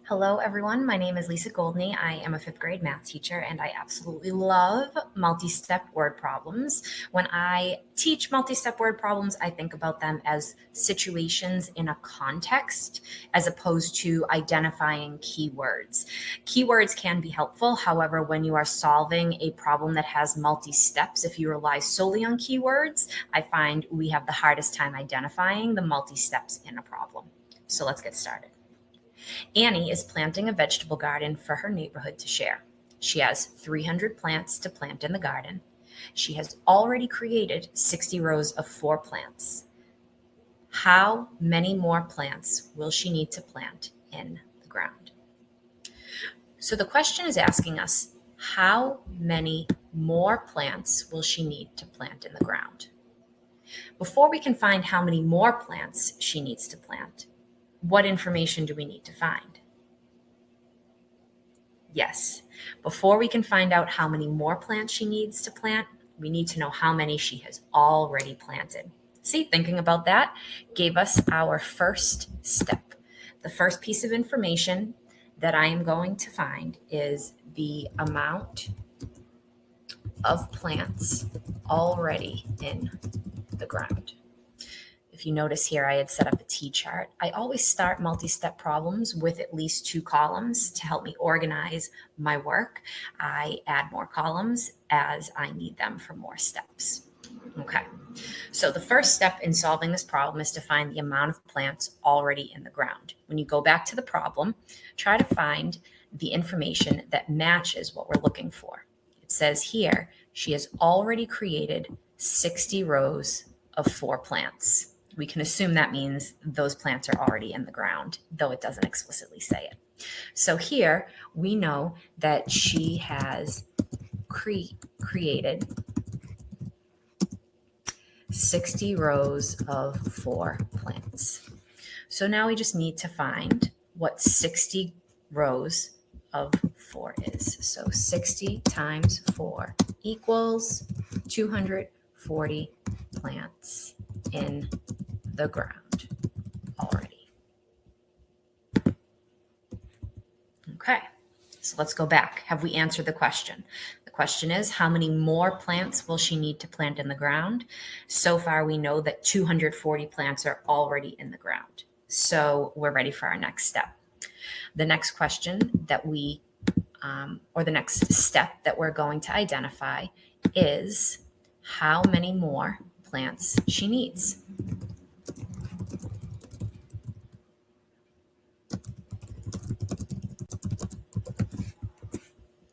Hello, everyone. My name is Lisa Goldney. I am a fifth grade math teacher, and I absolutely love multi-step word problems. When I teach multi-step word problems, I think about them as situations in a context as opposed to identifying keywords. Keywords can be helpful. However, when you are solving a problem that has multi-steps, if you rely solely on keywords, I find we have the hardest time identifying the multi-steps in a problem. So let's get started. Annie is planting a vegetable garden for her neighborhood to share. She has 300 plants to plant in the garden. She has already created 60 rows of 4 plants. How many more plants will she need to plant in the ground? So the question is asking us, how many more plants will she need to plant in the ground? Before we can find how many more plants she needs to plant, what information do we need to find? Yes, before we can find out how many more plants she needs to plant, we need to know how many she has already planted. See, thinking about that gave us our first step. The first piece of information that I am going to find is the amount of plants already in the ground. If you notice here, I had set up a T-chart. I always start multi-step problems with at least 2 columns to help me organize my work. I add more columns as I need them for more steps. Okay, so the first step in solving this problem is to find the amount of plants already in the ground. When you go back to the problem, try to find the information that matches what we're looking for. It says here, she has already created 60 rows of 4 plants. We can assume that means those plants are already in the ground, though it doesn't explicitly say it. So here we know that she has created 60 rows of 4 plants. So now we just need to find what 60 rows of 4 is. So 60 times 4 equals 240 plants in the ground already. Okay, so let's go back. Have we answered the question? The question is, how many more plants will she need to plant in the ground? So far, we know that 240 plants are already in the ground. So we're ready for our next step. The next question that or the next step that we're going to identify is how many more plants she needs.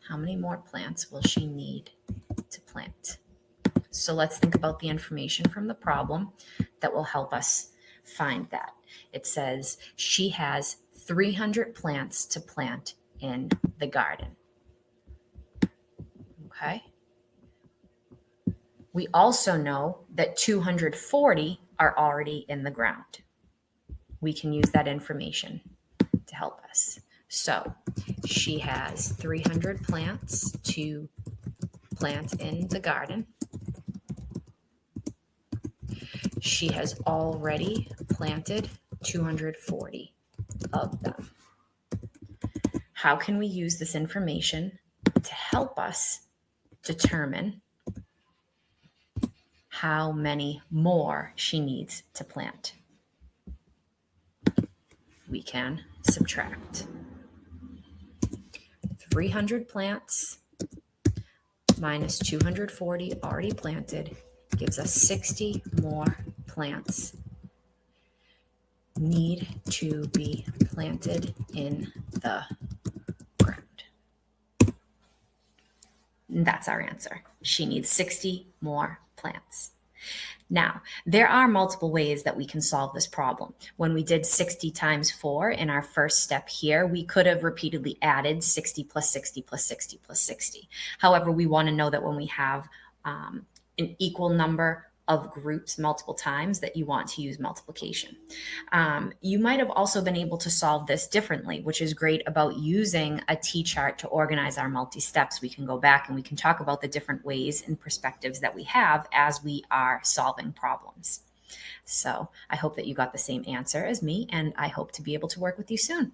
How many more plants will she need to plant? So let's think about the information from the problem that will help us find that. It says she has 300 plants to plant in the garden. Okay. We also know that 240 are already in the ground. We can use that information to help us. So she has 300 plants to plant in the garden. She has already planted 240 of them. How can we use this information to help us determine how many more she needs to plant? We can subtract. 300 plants minus 240 already planted gives us 60 more plants need to be planted in the ground. And that's our answer. She needs 60 more plants. Now, there are multiple ways that we can solve this problem. When we did 60 times 4 in our first step here, we could have repeatedly added 60 plus 60 plus 60 plus 60. However, we want to know that when we have an equal number of groups multiple times, that you want to use multiplication. You might have also been able to solve this differently, which is great about using a T-chart to organize our multi-steps. We can go back and we can talk about the different ways and perspectives that we have as we are solving problems. So I hope that you got the same answer as me, and I hope to be able to work with you soon.